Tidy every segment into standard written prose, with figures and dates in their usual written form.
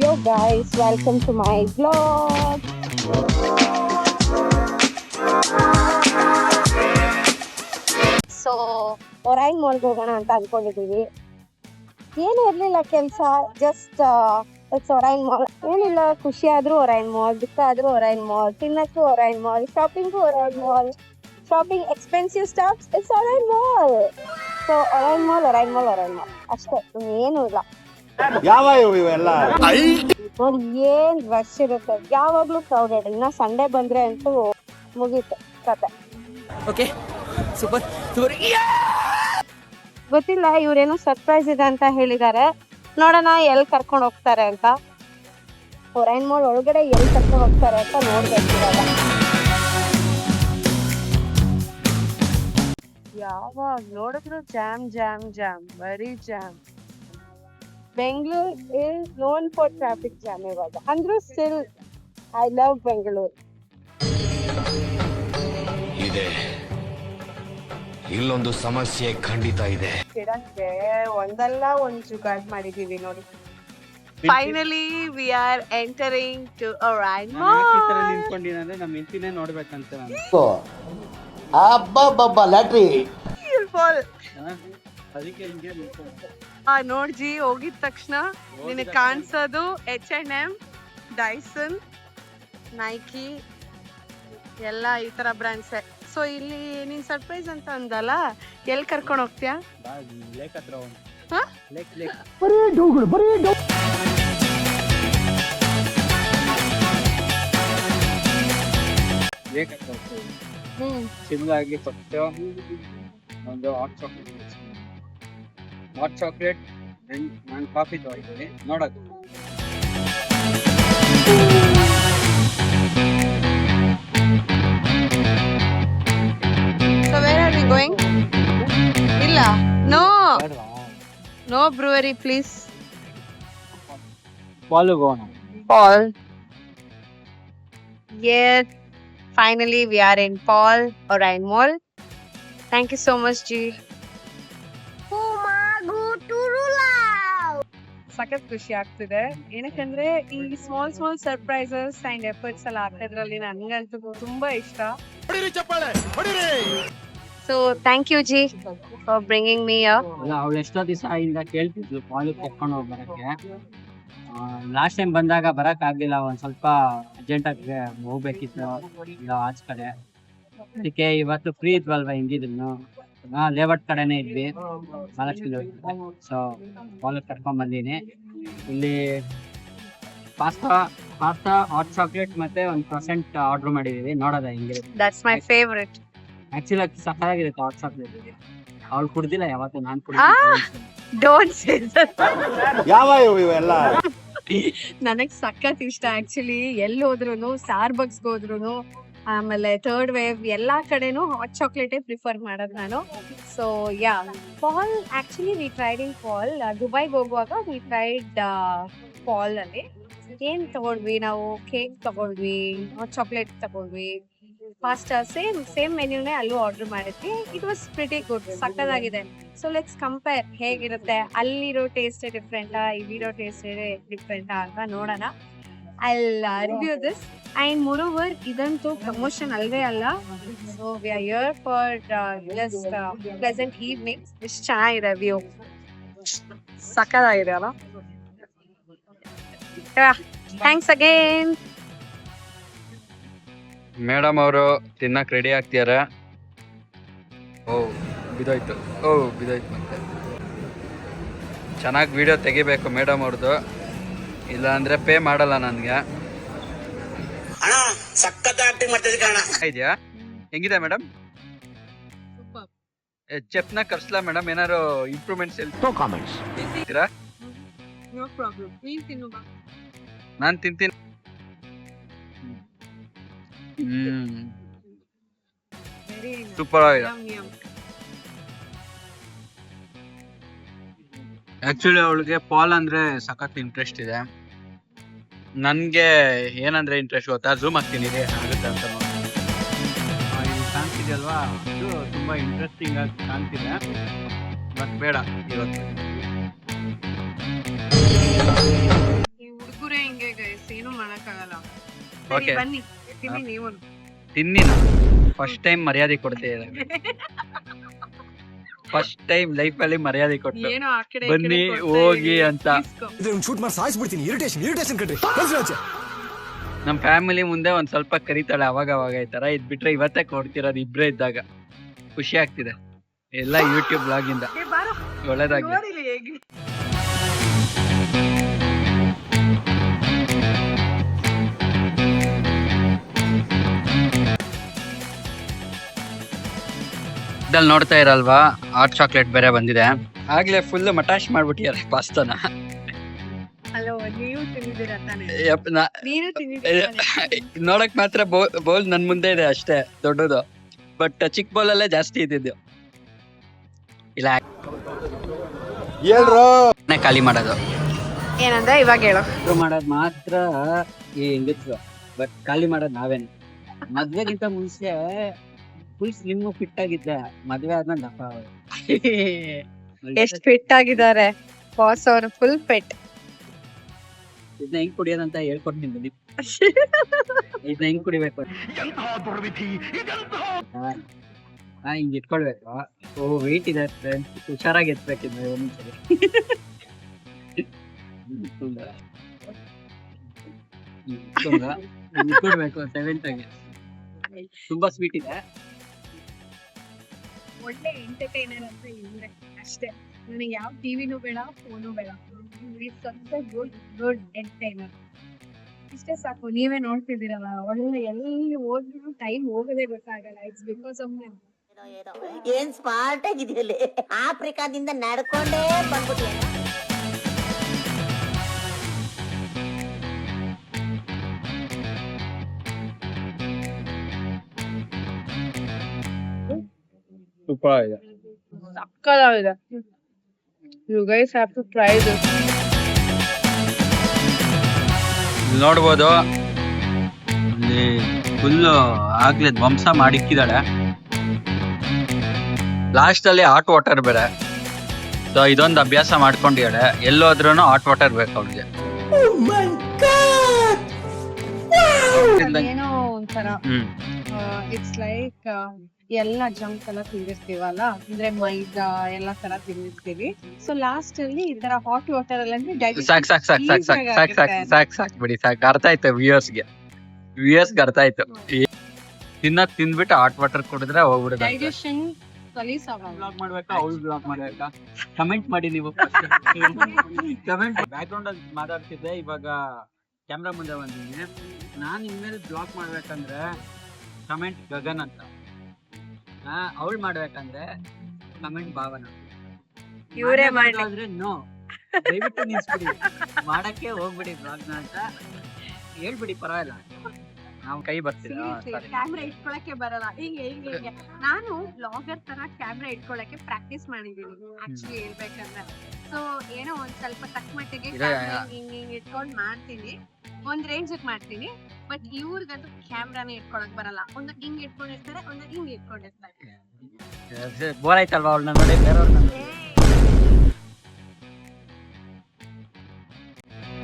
Hello guys, welcome to my vlog. So Orion ಮಾಲ್ಗೆ ಹೋಗೋಣ ಅಂತ ಅನ್ಕೊಂಡಿದೀವಿ. ಏನು ಇರ್ಲಿಲ್ಲ ಕೆಲಸ, ಜಸ್ಟ್ ಇಟ್ಸ್ ಒರೈನ್ ಮಾಲ್. ಏನಿಲ್ಲ, ಖುಷಿ ಆದ್ರೂ ಒರೈನ್ ಮಾಲ್, ದುಃಖ ಆದ್ರೂ ಒರೈನ್ ಮಾಲ್, ತಿನ್ನಕ್ಕೂ Orion mall, shopping Orion mall, shopping expensive stuffs it's Orion mall. So Orion mall Orion mall Orion mall ಅಷ್ಟೇ, ಏನು ಇಲ್ಲ. ಯಾವ ಇವೆಲ್ಲ ನೋಡಿ ಏನ್ ರಶ್ ಇರುತ್ತೆ, ಯಾವಾಗ್ಲೂ ಕ್ರೌಡೆಡ್. ಇನ್ನ ಸಂಡೇ ಬಂದ್ರೆ ಅಂತೂ ಮುಗೀತು ಕತೆ. Okay super super. ಗೊತ್ತಿಲ್ಲ, ಇವ್ರೇನೋ ಸರ್ಪ್ರೈಸ್ ಇದೆ ಅಂತ ಹೇಳಿದ್ದಾರೆ. ನೋಡೋಣ ಎಲ್ಲಿ ಕರ್ಕೊಂಡು ಹೋಗ್ತಾರೆ ಅಂತ. ಒರೈನ್ ಮಾಲ್ ಒಳಗಡೆ ಎಲ್ಲಿ ಕರ್ಕೊಂಡು ಹೋಗ್ತಾರೆ ಅಂತ ನೋಡ್ಬೇಕು ಇವಾಗ. ಯಾವಾಗ ನೋಡಿದ್ರು ಜಾಮ್ ಜಾಮ್ ಜಾಮ್, ಬರೀ jam. Bengaluru is known for traffic jam ಇವಾಗ. ಅಂದ್ರೂ ಸ್ಟಿಲ್ ಐ ಲವ್ ಬೆಂಗಳೂರು. ಇದೆ, ಇಲ್ಲೊಂದು ಸಮಸ್ಯೆ ಖಂಡಿತ ಇದೆ. ಗಿಡಕ್ಕೆ ಒಂದಲ್ಲ ಒಂದು ಜುಗಾಡ್ ಮಾಡಿದೀವಿ ನೋಡಿ. Finally we are entering to Orion mall. ನಿಂತ್ಕೊಂಡಿದ್ರೆ ನಮ್ಮ ಹೆಂಡತಿನೇ ನೋಡ್ಬೇಕಂತ ನಾನು. ಅಬ್ಬಬ್ಬಬ್ಬ ಲ್ಯಾಟ್ರಿ. ಅದಕ್ಕೆ ಹಿಂಗೆ ನಿಂತ್ಕೊಂಡು ನೋಡ್ಜಿ, ಹೋಗಿದ ತಕ್ಷಣ ನಿನಗೆ ಕಾಣಿಸೋದು H&M, ಡೈಸನ್, ನೈಕಿ ಎಲ್ಲ ಈ ತರ ಬ್ರ್ಯಾಂಡ್ಸ್. ಸೊ ಇಲ್ಲಿ ನೀನ್ ಸರ್ಪ್ರೈಸ್ ಅಂತ ಅಂದಲ್ಲ, ಎಲ್ಲಿ ಕರ್ಕೊಂಡು ಹೋಗ್ತೀಯಾ? ಲೇಕ್ ಹತ್ರ ಒಂದು ಹಾ? ಲೇಕ್ ಲೇಕ್ ಲೇಕ್ ಹತ್ರ ಹೋಗ್ತೀವಿ. ಶಿಮ್ಲಾಗಿ ಫಸ್ಟ್ ಒಂದು ಹಾಟ್ ಚಾಕ್ಲೇಟ್ ನಾನು ಕಾಫಿ ತಗೊಂಡಿದ್ದೀನಿ ನೋಡೋದು. So where are we going? ಇಲ್ಲ, no brewery please. ಪಾಲ್ ಹೋಗೋಣ. Paul. Yes, finally we are in Paul Orine Mall. Thank you so much G. ಸಖತ್ ಖುಷಿ ಆಗ್ತಿದೆ. ಏನಕ್ಕಂದ್ರೆ ಈ small small surprises and efforts ಎಲ್ಲ ಹಾಕೋದ್ರಲ್ಲಿ ನನ್ಗಂತೂ ತುಂಬಾ ಇಷ್ಟ. So thank U G for bringing me up. ಅವಳು ಎಷ್ಟೋ ದಿವಸ ಇಂದ ಕೇಳ್ತಿದ್ಲು ಪಾಲ್ ಕರ್ಕೊಂಡು ಹೋಗಿ ಬರಕ್ಕೆ. ಲಾಸ್ಟ್ ಟೈಮ್ ಬಂದಾಗ ಬರಕ್ ಆಗ್ಲಿಲ್ಲ, ಒಂದ್ ಸ್ವಲ್ಪ ಅರ್ಜೆಂಟ್ ಆಗಿ ಹೋಗ್ಬೇಕಿತ್ತು ಇಲ್ಲ ಆಚೆ ಕಡೆ. ಅದಕ್ಕೆ ಇವತ್ತು ಫ್ರೀ ಇದ್ವಲ್ವಾ, ಹಿಂಗಿದ್ರು ಲೇಔಟ್ ಕಡೆನೇ ಇದ್ವಿ, ಮಹಾಲಕ್ಷ್ಮಿ. ಸೊ ಪಾಲ್ ಕರ್ಕೊಂಡ್ ಬಂದೀನಿ. ಇಲ್ಲಿ ಪಾಸ್ತಾ ಹಾಟ್ ಚಾಕ್ಲೇಟ್ ಮತ್ತೆ 1% ಆರ್ಡರ್ ಮಾಡಿದೀವಿ, ನೋಡೋದ ಹಿಂಗಿರುತ್ತೆ. That's my favourite. ಆಕ್ಚುಲಿ ಅದು ಸಖತ್ತಾಗಿರುತ್ತೆ ಹಾಟ್ ಚಾಕ್ಲೇಟ್. ಅವ್ಳು ಕುಡ್ದಿಲ್ಲ ಯಾವತ್ತು, ನಾನು ಕುಡಿದಿದ್ದೀನಿ. Don't say that. ಯಾವ ಇವೆಲ್ಲ ನನಗ್ ಸಖತ್ ಇಷ್ಟ ಆಕ್ಚುಲಿ. ಎಲ್ಲಿ ಹೋದ್ರು, ಸ್ಟಾರ್ಬಕ್ಸ್ ಹೋದ್ರು, ಆಮೇಲೆ ಥರ್ಡ್ ವೇವ್ ಎಲ್ಲಾ ಕಡೆನೂ ಹಾಟ್ ಚಾಕ್ಲೇಟೇ ಪ್ರಿಫರ್ ಮಾಡೋದು ನಾನು. So yeah, Paul actually we tried in Paul. ದುಬೈಗೆ ಹೋಗುವಾಗ ವಿ ಟ್ರೈಡ್ ಪಾಲ್ ಅಲ್ಲಿ. ಏನ್ ತಗೊಂಡ್ವಿ ನಾವು? ಕೇಕ್ ತಗೊಂಡ್ವಿ, ಹಾಟ್ ಚಾಕ್ಲೇಟ್ ತಗೊಂಡ್ವಿ, ಪಾಸ್ಟಾ, ಸೇಮ್ ಮೆನ್ಯೂನೇ ಅಲ್ಲೂ ಆರ್ಡರ್ ಮಾಡಿದ್ವಿ. ಇಟ್ ವಾಸ್ ಪ್ರಿಟಿ ಗುಡ್, ಸಕ್ಕತ್ತಾಗಿದೆ. ಸೊ ಲೆಟ್ಸ್ ಕಂಪೇರ್ ಹೇಗಿರುತ್ತೆ. ಅಲ್ಲಿರೋ ಟೇಸ್ಟ್ ಡಿಫ್ರೆಂಟಾ, ಇಲ್ಲಿರೋ ಟೇಸ್ಟ್ ಡಿಫ್ರೆಂಟಾ ಅಂತ ನೋಡೋಣ. I'll review this. And moreover, idantu promotion alve alla. So we are here for just pleasant evening. Ish chanaಗಿದೆ view. ಸಕ್ಕತ್ತಾಗಿದೆ ಅಲ್ಲ. Thanks again. ಮೇಡಮ್ ಅವರು ತಿನ್ನಕ್ಕೆ ರೆಡಿ ಆಗ್ತಿದ್ದಾರೆ. ಬಿದೋಯ್ತು ಮತ್ತೆ. ಚೆನ್ನಾಗಿ ವಿಡಿಯೋ ತೆಗಿಬೇಕು ಮೇಡಮ್ ಅವ್ರದ್ದು, ಇಲ್ಲ ಅಂದ್ರೆ ಪೇ ಮಾಡಲ್ಲ ನನಗೆ. ಇದೆಯಾ? ಹೆಂಗಿದೆ ಮೇಡಮ್? ಚೆಫ್ನ ಕರ್ಸ್ಲಾ ಮೇಡಮ್? ಏನಾರು ಇಂಪ್ರೂವ್ಮೆಂಟ್ಸ್ ಹೇಳ್ತೀರಾ? ನಾನು ತಿಂತೀನಿ. ಸೂಪರ್ ಆಗಿದೆ. ಆಕ್ಚುಲಿ ಅವಳಿಗೆ ಪಾಲ್ ಅಂದ್ರೆ ಸಖತ್ ಇಂಟ್ರೆಸ್ಟ್ ಇದೆ. ನನ್ಗೆ ಏನಂದ್ರೆ ಇಂಟ್ರೆಸ್ಟ್ ಗೊತ್ತಾ? ಝೂಮ್ ಹಾಕ್ತೀನಿ ಆಗುತ್ತೆ ಅಂತ ನೋಡಿ. ಕಾಣ್ತಿದೆಯಲ್ವಾ, ಇದು ತುಂಬಾ ಇಂಟ್ರೆಸ್ಟಿಂಗ್ ಆಗಿ ಕಾಣ್ತಿದೆ. ಬಟ್ ಬೇಡ ಇವತ್ತು. ಈ ಹುಡುಗರೇ ಏನು ಮಾಡಕ್ಕಾಗಲ್ಲ. Okay. ಬನ್ನಿ ತಿನ್ನಿ ನೀವು. ತಿನ್ನಿ. ಫಸ್ಟ್ ಟೈಮ್ ಮರ್ಯಾದೆ ಕೊಡ್ತಿದ್ದಾರೆ. ಫಸ್ಟ್ ಟೈಮ್ ಲೈಫ್ ಅಲ್ಲಿ ಮರ್ಯಾದೆ ಕೊಟ್ಟು ಏನೋ ಆ ಕಡೆ ಬನ್ನಿ ಹೋಗಿ ಅಂತ ಶೂಟ್ ಮಾಡಿ ಸಾಯಿಸ್ಬಿಡ್ತೀನಿ. ಇರಿಟೇಷನ್ ಕಣ್ರಿ. ನಮ್ ಫ್ಯಾಮಿಲಿ ಮುಂದೆ ಒಂದ್ ಸ್ವಲ್ಪ ಕರೀತಾಳೆ ಅವಾಗ ಈ ತರ ಇದ್ ಬಿಟ್ರೆ ಇವತ್ತೇ ಕೊಡ್ತಿರೋದು ಇಬ್ರೇ ಇದ್ದಾಗ ಖುಷಿ ಆಗ್ತಿದೆ. ಎಲ್ಲ ಯೂಟ್ಯೂಬ್ ಬ್ಲಾಗ್ ಇಂದ ಒಳ್ಳೇದಾಗ್ಲಿ. ಇದಲ್ಲಿ ನೋಡ್ತಾ ಇರಲ್ವಾ ಹಾಟ್ ಚಾಕ್ಲೇಟ್ ಬೇರೆ ಬಂದಿದೆ. ಆಗ್ಲೇ ಫುಲ್ ಮಟಾಶ್ ಮಾಡ್ಬಿಟ್ಟಿದ್ದಾರೆ ಪಾಸ್ತಾನ. ಹಲೋ, ನೀವು ತಿಂದಿದ್ದೀರಾ ತಾನೇ? ನೀನು ನೋಡಕ್ ಮಾತ್ರ ಬೌಲ್ ನನ್ ಮುಂದೆ ಇದೆ ಅಷ್ಟೇ ದೊಡ್ಡದು, ಬಟ್ ಚಿಕ್ಕ ಬೌಲ್ ಅಲ್ಲೇ ಜಾಸ್ತಿ ಇದ್ದಿದ್ದು. ಇಲ್ಲ ಹೇಳ್ರು ಖಾಲಿ ಮಾಡೋದು ಏನಂದ್ರೆ ಇವಾಗ ಹೇಳೋ. ಮಾಡೋದ್ ಮಾತ್ರ ಈ ಹೆಂಗಸ್ರು, ಬಟ್ ಖಾಲಿ ಮಾಡೋದ್ ನಾವೇನೆ. ಮದ್ವೆಗಿಂತ ಮುಂಚೆ ಫುಲ್ ಸ್ಲಿಮ್ ಫಿಟ್ ಆಗಿದ್ದೆ, ಮದ್ವೆ ಆದ್ಮೇಲೆ ದಪ್ಪ ಆಗೋದು. ಎಷ್ಟ್ ಫಿಟ್ ಆಗಿದ್ದಾರೆ ಬಾಸ್ ಅವರು, ಫುಲ್ ಫಿಟ್. ಇದನ್ನ ಹೆಂಗ್ ಕುಡಿಯೋದಂತ ಹೇಳ್ಕೊಡ್ತೀನಿ ಬನ್ನಿ. ಇದನ್ನ ಹೆಂಗ್ ಕುಡಿಬೇಕು ಹಿಂಗ್ ಇಟ್ಕೊಳ್ಬೇಕು. ವೆಯ್ಟ್ ಇದೆ ಹುಷಾರಾಗಿ ಎತ್ಬೇಕಿದ್ರೆ ಒಂದ್ಸರಿ. ಇಟ್ಕೊಳ್ಬೇಕು 7th ಆಗಿ. ತುಂಬಾ ಸ್ವೀಟ್ ಇದೆ. ಒಳ್ಳೆ ಎಂಟರ್ಟೈನರ್ ಅಂತ ಇವ್ರೆ ಅಷ್ಟೇ. ನನಗೆ ಯಾವ ಟಿವಿನೂ ಬೇಡ, ಫೋನು ಬೇಡ. ಗುಡ್ ಎಂಟರ್ಟೈನರ್ ಇಷ್ಟೇ ಸಾಕು. ನೀವೇ ನೋಡ್ತಿದ್ದೀರಲ್ಲ, ಒಳ್ಳೆ ಎಲ್ಲಿ ಹೋದ್ರು ಟೈಮ್ ಹೋಗೋದೇ ಗೊತ್ತಾಗಲ್ಲ. ಇಟ್ಸ್ ಬಿಕಾಸ್ ಆಫ್ ಏನ್ ಸ್ಮಾರ್ಟ್ ಆಗಿದೆಯಲ್ಲ, ಆಫ್ರಿಕಾದಿಂದ ನಡ್ಕೊಂಡೇ ಬಂದ್ಬಿಟ್ಟಿಯ. ಸೂಪರ್ ಇದೆ, ಸಕ್ಕತ್ತಾಗಿದೆ. You guys have to try this. ನೋಡ್ಬೋದು ಇಲ್ಲಿ ಫುಲ್ ಆಗ್ಲೇ ಧ್ವಂಸ ಮಾಡಿಕ್ಕಿದಾಳೆ. ಲಾಸ್ಟ್ ಅಲ್ಲಿ ಹಾಟ್ ವಾಟರ್ ಬೇರೆ, ಸೊ ಇದೊಂದು ಅಭ್ಯಾಸ ಮಾಡ್ಕೊಂಡಿದ್ದಾಳೆ. ಎಲ್ಲೋದ್ರೂ ಹಾಟ್ ವಾಟರ್ ಬೇಕು ಅವ್ಳಿಗೆ. ಏನೋ ಒಂಥರ ಇಟ್ಸ್ ಲೈಕ್ ಎಲ್ಲ ಜಂಕ್ ಎಲ್ಲ ತಿಂದಿರ್ತೀವಲ್ಲ, ಅಂದ್ರೆ ಮೈದಾ ಎಲ್ಲ ತರ ತಿಂದಿರ್ತೀವಿ. ಸೊ ಲಾಸ್ಟ್ ಅಲ್ಲಿ ಈ ತರ ಹಾಟ್ ವಾಟರ್ ಅಲ್ಲಿ ಸಾಕ್ ಬಿಡಿ, ಸಾಕ್. ಅರ್ಥ ಆಯ್ತು ವ್ಯೂಯರ್ಸ್ಗೆ ಅರ್ಥ ಆಯ್ತು. ತಿಂದ್ಬಿಟ್ಟು ಹಾಟ್ ವಾಟರ್ ಕುಡಿದ್ರೆ ಹೋಗ್ಬಿಡುತ್ತೆ. ಡೈಜೆಷನ್ ಬ್ಲಾಗ್ ಮಾಡ್ಬೇಕಾ ಅವ್ಳು ಬ್ಲಾಗ್ ಮಾಡ್ಬೇಕಾ ಕಮೆಂಟ್ ಮಾಡಿ ನೀವು. ಕಮೆಂಟ್ ಬ್ಯಾಕ್ ಗ್ರೌಂಡ್ ಅಲ್ಲಿ ಮಾತಾಡ್ತಿದ್ದೆ, ಇವಾಗ ಕ್ಯಾಮ್ರಾ ಮುಂದೆ ಬಂದಿದ್ದೀನಿ. ನಾನು ಇನ್ಮೇಲೆ ಬ್ಲಾಗ್ ಮಾಡ್ಬೇಕಂದ್ರೆ ಕಮೆಂಟ್ ಗಗನ್ ಅಂತ, ಅವಳು ಮಾಡ್ಬೇಕಂದ್ರೆ ಕಮೆಂಟ್ ಭಾವನ. ಇವರೇ ಮಾಡಿ ಆದ್ರೆ ನೋ, ದಯವಿಟ್ಟು ನಿಲ್ಸ್ಬಿಡಿ, ಮಾಡಕ್ಕೆ ಹೋಗ್ಬಿಡಿ ಬ್ಲಾಗ್ನ ಅಂತ ಹೇಳ್ಬಿಡಿ, ಪರವಾಗಿಲ್ಲ. ನಾವು ಕೈ ಬರ್ತೀವಿ. ಕ್ಯಾಮ್ರಾ ಇಟ್ಕೊಳಕ್ಕೆ ಬರಲ್ಲ. ಹಿಂಗೆ ನಾನು ಬ್ಲಾಗರ್ ತರ ಕ್ಯಾಮ್ರಾ ಇಟ್ಕೊಳಕ್ಕೆ ಪ್ರಾಕ್ಟೀಸ್ ಮಾಡಿದೀನಿ ಆಕ್ಚುಲಿ ಹೇಳ್ಬೇಕಂದ್ರೆ. ಸೊ ಏನೋ ಒಂದ್ ಸ್ವಲ್ಪ ತಕ್ಕ ಮಟ್ಟಿಗೆ ಹಿಂಗ್ ಇಟ್ಕೊಂಡ್ ಮಾಡ್ತೀನಿ, ಒಂದ್ ರೇಂಜ್ ಮಾಡ್ತೀನಿ. ಬಟ್ ಇವ್ರಿಗಂತೂ ಕ್ಯಾಮ್ರಾನೇ ಇಟ್ಕೊಳಕ್ ಬರಲ್ಲ. ಒಂದು ಹಿಂಗ್ ಇಟ್ಕೊಂಡಿರ್ತಾರೆ, ಒಂದು ಹಿಂಗ್ ಇಟ್ಕೊಂಡಿರ್ತಾರೆ. ಬೋರ್ ಆಯ್ತಲ್ವಾ ಅವ್ಳನ್ನ ನೋಡಿ ಬೇರೆಯವ್ರನ್ನ.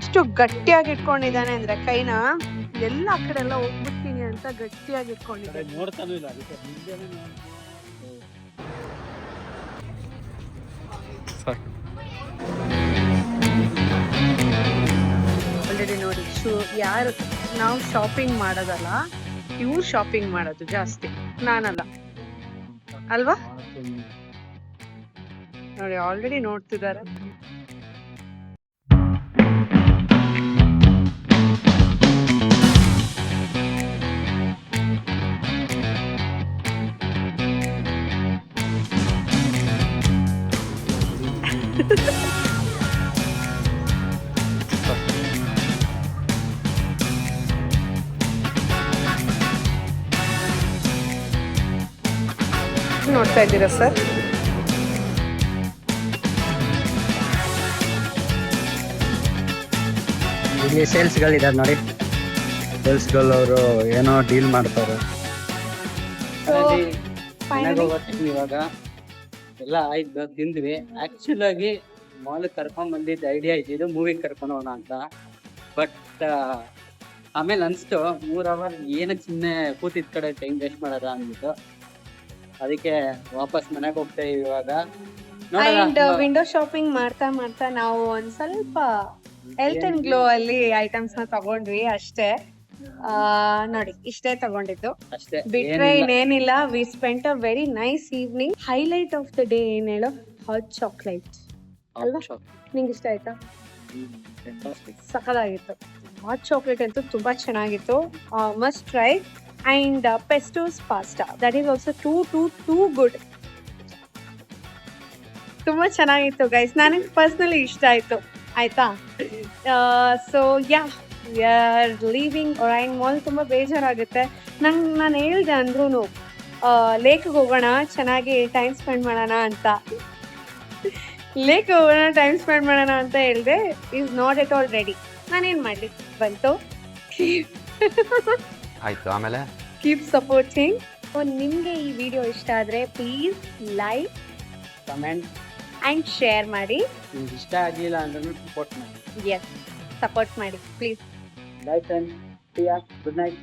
ಎಷ್ಟು ಗಟ್ಟಿಯಾಗಿ ಇಟ್ಕೊಂಡಿದ್ದಾನೆ ಅಂದ್ರೆ ಕೈನ ಎಲ್ಲ ಆ ಕಡೆ ಎಲ್ಲ ಹೋಗ್ಬಿಡ್ತೀನಿ ಅಂತ ಗಟ್ಟಿಯಾಗಿ ಇಟ್ಕೊಂಡಿದ್ದಾನೆ. ನೋಡ್ತಾನೂ ಇಲ್ಲ, ಅದಕ್ಕೆ ಮುಂದೆನೇ ಆಲ್ರೆಡಿ ನೋಡಿ ಯಾರು ನಾವು ಶಾಪಿಂಗ್ ಮಾಡೋದಲ್ಲ, ಇವ್ರು ಶಾಪಿಂಗ್ ಮಾಡೋದು ಜಾಸ್ತಿ, ನಾನಲ್ಲ ಅಲ್ವಾ? ನೋಡಿ ಆಲ್ರೆಡಿ ನೋಡ್ತಿದ್ದಾರೆ. ನೋಡ್ತಾ ಇದ್ದೀರಾ ಸರ್? ಇಲ್ಲಿ ಸೇಲ್ಸ್ಗಳಿದ್ದಾರೆ ನೋಡಿ, ಸೇಲ್ಸ್ಗಳು ಅವರು ಏನೋ ಡೀಲ್ ಮಾಡ್ತಾರೆ. ಇವಾಗ ಎಲ್ಲ ಆಯ್ತು, ತಿಂದ್ವಿ. ಆಕ್ಚುಲ್ ಆಗಿ ಮಾಲ್ ಕರ್ಕೊಂಡ್ ಬಂದಿದ್ದ ಐಡಿಯಾ ಇದ್ದಿದ್ದು ಮೂವಿ ಕರ್ಕೊಂಡು ಹೋಗೋಣ ಅಂತ. ಬಟ್ ಆಮೇಲೆ ಅನ್ಸ್ತು 3 ಅವರ್ ಏನಕ್ಕೆ ಸುಮ್ಮನೆ ಕೂತಿದ್ ಕಡೆ ಟೈಮ್ ವೇಸ್ಟ್ ಮಾಡೋದ ಅಂದ್ಬಿಟ್ಟು ಅದಕ್ಕೆ ವಾಪಸ್ ಮನೆಗೆ ಹೋಗ್ತಾ ಇದೀವಿ ಇವಾಗ. ಅಂಡ್ ವಿಂಡೋ ಶಾಪಿಂಗ್ ಮಾಡ್ತಾ ಮಾಡ್ತಾ ನಾವು ಒಂದ್ ಸ್ವಲ್ಪ ಹೆಲ್ತ್ ಅಂಡ್ ಗ್ಲೋ ಅಲ್ಲಿ ಐಟಮ್ಸ್ ನ ತಗೊಂಡ್ವಿ ಅಷ್ಟೇ. ನೋಡಿ ಇಷ್ಟೇ ತಗೊಂಡಿದ್ದು, ಅಷ್ಟೇ ಬಿಟ್ರೆ ಇನ್ನೇನಿಲ್ಲ. We spent a very nice evening. Highlight of the day ಏನ್ ಹೇಳೋ, ಹಾಟ್ ಚಾಕ್ಲೇಟ್ ಅಲ್ವಾ? ನಿಂಗೆ ಇಷ್ಟ ಆಯ್ತಾ? ಸಖತ್ತಾಗಿತ್ತು. ಹಾಟ್ ಚಾಕ್ಲೇಟ್ ಅಂತೂ ತುಂಬಾ ಚೆನ್ನಾಗಿತ್ತು, must try. And pestos pasta, that is also too good. ತುಂಬಾ ಚೆನ್ನಾಗಿತ್ತು ಗೈಸ್, ನನಗೆ ಪರ್ಸ್ನಲಿ ಇಷ್ಟ ಆಯ್ತು. ಆಯ್ತಾ? So yeah, we are leaving Orion mall. ತುಂಬ ಬೇಜಾರಾಗುತ್ತೆ. ನಾನು ಹೇಳ್ದೆ ಅಂದ್ರೂ ಲೇಕ್ಗೆ ಹೋಗೋಣ, ಚೆನ್ನಾಗಿ ಟೈಮ್ ಸ್ಪೆಂಡ್ ಮಾಡೋಣ ಅಂತ. ಲೇಕ್ಗೆ ಹೋಗೋಣ, ಟೈಮ್ ಸ್ಪೆಂಡ್ ಮಾಡೋಣ ಅಂತ ಹೇಳಿದೆ. Is not at all ready. ನಾನೇನು ಮಾಡಲಿ, ಬಂತು. ಆಯ್ತು. ಆಮೇಲೆ ಕೀಪ್ ಸಪೋರ್ಟಿಂಗ್. ಸೊ ನಿಮಗೆ ಈ ವಿಡಿಯೋ ಇಷ್ಟ ಆದರೆ please like, comment and share ಮಾಡಿ. ನಿಮ್ಗೆ ಇಷ್ಟ ಆಗಲಿಲ್ಲ ಅಂದ್ರೂ ಸಪೋರ್ಟ್ ಮಾಡಿ. ಎಸ್, ಸಪೋರ್ಟ್ ಮಾಡಿ please. By friends, good night.